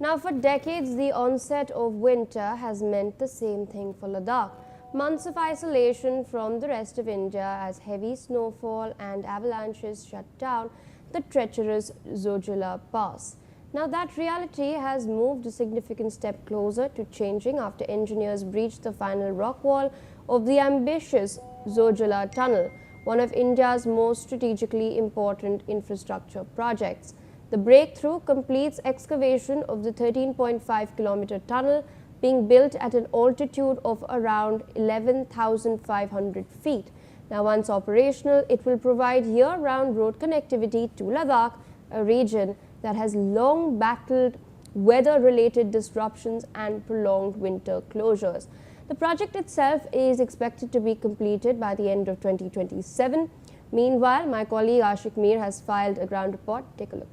Now, for decades, the onset of winter has meant the same thing for Ladakh. Months of isolation from the rest of India as heavy snowfall and avalanches shut down the treacherous Zojila Pass. Now, that reality has moved a significant step closer to changing after engineers breached the final rock wall of the ambitious Zojila Tunnel, one of India's most strategically important infrastructure projects. The breakthrough completes excavation of the 13.5-kilometer tunnel being built at an altitude of around 11,500 feet. Now, once operational, it will provide year-round road connectivity to Ladakh, a region that has long battled weather-related disruptions and prolonged winter closures. The project itself is expected to be completed by the end of 2027. Meanwhile, my colleague Ashik Mir has filed a ground report. Take a look.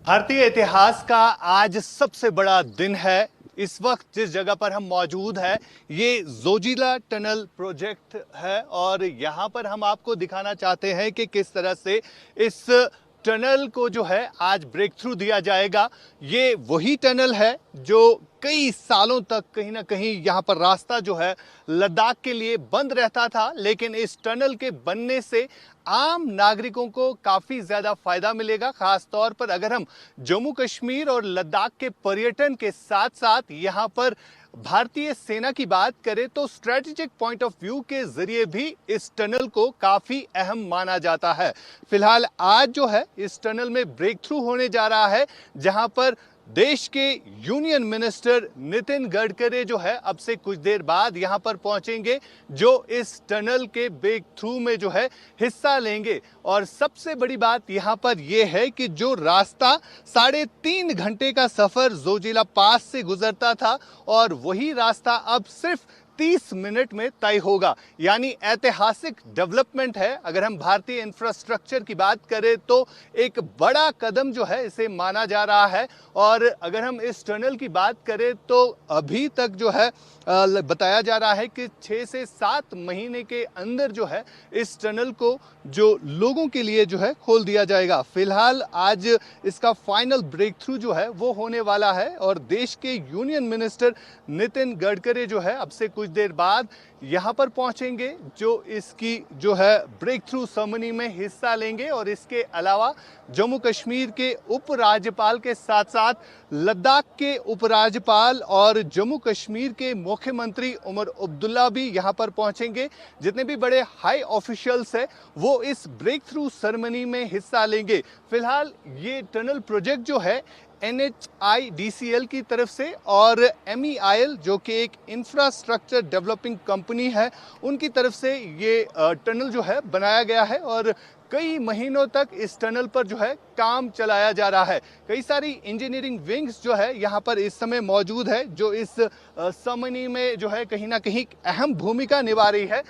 भारतीय इतिहास का आज सबसे बड़ा दिन है। इस वक्त जिस जगह पर हम मौजूद हैं ये जोजिला टनल प्रोजेक्ट है और यहाँ पर हम आपको दिखाना चाहते हैं कि किस तरह से इस टनल को जो है आज ब्रेक थ्रू दिया जाएगा। ये वही टनल है जो कई सालों तक कहीं ना कहीं यहाँ पर रास्ता जो है लद्दाख के लिए बंद रहता था, लेकिन इस टनल के बनने से आम नागरिकों को काफ़ी ज़्यादा फ़ायदा मिलेगा। ख़ास तौर पर अगर हम जम्मू कश्मीर और लद्दाख के पर्यटन के साथ साथ यहाँ पर भारतीय सेना की बात करें तो स्ट्रेटेजिक पॉइंट ऑफ व्यू के ज़रिए भी इस टनल को काफ़ी अहम माना जाता है। फिलहाल आज जो है इस टनल में ब्रेक थ्रू होने जा रहा है, जहाँ पर देश के यूनियन मिनिस्टर नितिन गडकरी जो है अब से कुछ देर बाद यहां पर पहुंचेंगे, जो इस टनल के ब्रेक थ्रू में जो है हिस्सा लेंगे। और सबसे बड़ी बात यहां पर यह है कि जो रास्ता 3.5 घंटे का सफर जोजिला पास से गुजरता था और वही रास्ता अब सिर्फ 30 मिनट में तय होगा, यानी ऐतिहासिक डेवलपमेंट है। अगर हम भारतीय इंफ्रास्ट्रक्चर की बात करें तो एक बड़ा कदम जो है इसे माना जा रहा है। और अगर हम इस टनल की बात करें तो अभी तक जो है बताया जा रहा है कि 6 से 7 महीने के अंदर जो है इस टनल को जो लोगों के लिए जो है खोल दिया जाएगा। फिलहाल आज इसका फाइनल ब्रेक थ्रू जो है वो होने वाला है और देश के यूनियन मिनिस्टर नितिन गडकरी जो है अब से कुछ देर बाद यहाँ पर पहुँचेंगे, जो इसकी जो है ब्रेक थ्रू सेरेमनी में हिस्सा लेंगे। और इसके अलावा जम्मू कश्मीर के उपराज्यपाल के साथ साथ लद्दाख के उपराज्यपाल और जम्मू कश्मीर के मुख्यमंत्री उमर अब्दुल्ला भी यहाँ पर पहुँचेंगे। जितने भी बड़े हाई ऑफिशियल्स हैं वो इस ब्रेक थ्रू सेरेमनी में हिस्सा लेंगे। फिलहाल ये टनल प्रोजेक्ट जो है NHIDCL की तरफ से और MEIL जो कि एक इंफ्रास्ट्रक्चर डेवलपिंग कंपनी है उनकी तरफ से ये टनल जो है बनाया गया है और कई महीनों तक इस टनल पर जो है काम चलाया जा रहा है। कई सारी इंजीनियरिंग विंग्स जो है यहाँ पर इस समय मौजूद है, जो इस सेरेमनी में जो है कहीं ना कहीं अहम भूमिका निभा रही है।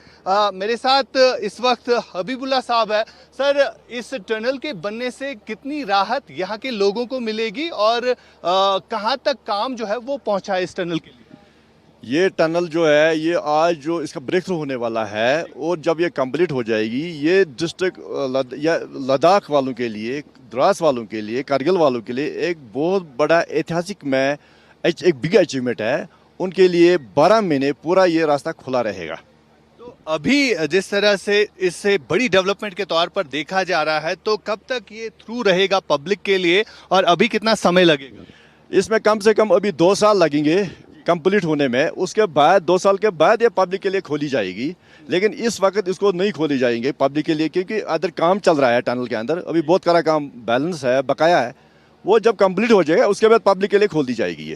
मेरे साथ इस वक्त हबीबुल्ला साहब है। सर, इस टनल के बनने से कितनी राहत यहाँ के लोगों को मिलेगी और कहाँ तक काम जो है वो पहुँचा है इस टनल के लिए? ये टनल जो है ये आज जो इसका ब्रेक थ्रू होने वाला है और जब ये कंप्लीट हो जाएगी ये डिस्ट्रिक्ट या लद्दाख वालों के लिए, द्रास वालों के लिए, कारगिल वालों के लिए एक बहुत बड़ा ऐतिहासिक में एक बिग अचीवमेंट है। उनके लिए 12 महीने पूरा ये रास्ता खुला रहेगा। तो अभी जिस तरह से इससे बड़ी डेवलपमेंट के तौर पर देखा जा रहा है तो कब तक ये थ्रू रहेगा पब्लिक के लिए और अभी कितना समय लगेगा? इसमें कम से कम अभी 2 साल लगेंगे कंप्लीट होने में। उसके बाद 2 साल के बाद ये पब्लिक के लिए खोली जाएगी, लेकिन इस वक्त इसको नहीं खोली जाएंगे पब्लिक के लिए क्योंकि अदर काम चल रहा है टनल के अंदर। अभी बहुत सारा काम बैलेंस है, बकाया है। वो जब कंप्लीट हो जाएगा उसके बाद पब्लिक के लिए खोल दी जाएगी।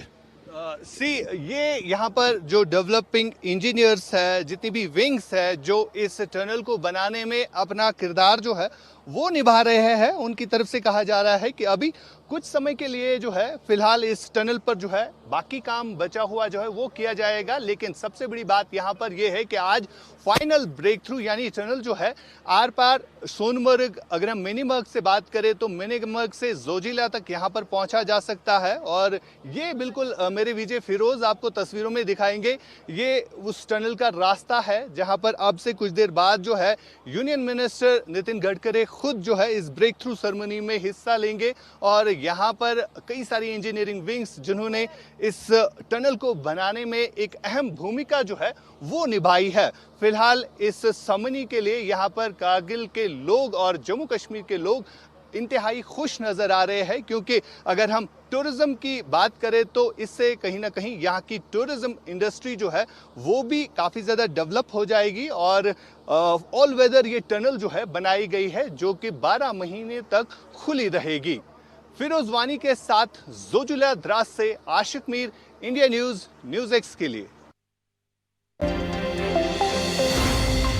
ये यहाँ पर जो डेवलपिंग इंजीनियर्स है, जितनी भी विंग्स है जो इस टनल को बनाने में अपना किरदार जो है वो निभा रहे हैं, उनकी तरफ से कहा जा रहा है कि अभी कुछ समय के लिए जो है फिलहाल इस टनल पर जो है बाकी काम बचा हुआ जो है वो किया जाएगा। लेकिन सबसे बड़ी बात यहाँ पर यह है कि आज फाइनल ब्रेक थ्रू यानी टनल जो है आर पार सोनमर्ग, अगर हम मिनीमर्ग से बात करें तो मिनीमर्ग से जोजिला तक यहाँ पर पहुँचा जा सकता है। और ये बिल्कुल मेरे विजय फिरोज आपको तस्वीरों में दिखाएंगे, ये उस टनल का रास्ता है जहाँ पर अब से कुछ देर बाद जो है यूनियन मिनिस्टर नितिन गडकरी खुद जो है इस ब्रेक थ्रू सेरेमनी में हिस्सा लेंगे और यहाँ पर कई सारी इंजीनियरिंग विंग्स जिन्होंने इस टनल को बनाने में एक अहम भूमिका जो है वो निभाई है। फिलहाल इस सेरेमनी के लिए यहाँ पर कारगिल के लोग और जम्मू कश्मीर के लोग इंतहाई खुश नज़र आ रहे हैं, क्योंकि अगर हम टूरिज़्म की बात करें तो इससे कहीं ना कहीं यहाँ की टूरिज़्म इंडस्ट्री जो है वो भी काफ़ी ज़्यादा डेवलप हो जाएगी और ऑल वेदर ये टनल जो है बनाई गई है जो कि 12 महीने तक खुली रहेगी। फिरोज वानी के साथ जोजिला द्रास से Ashiq Mir, India News, News X के लिए।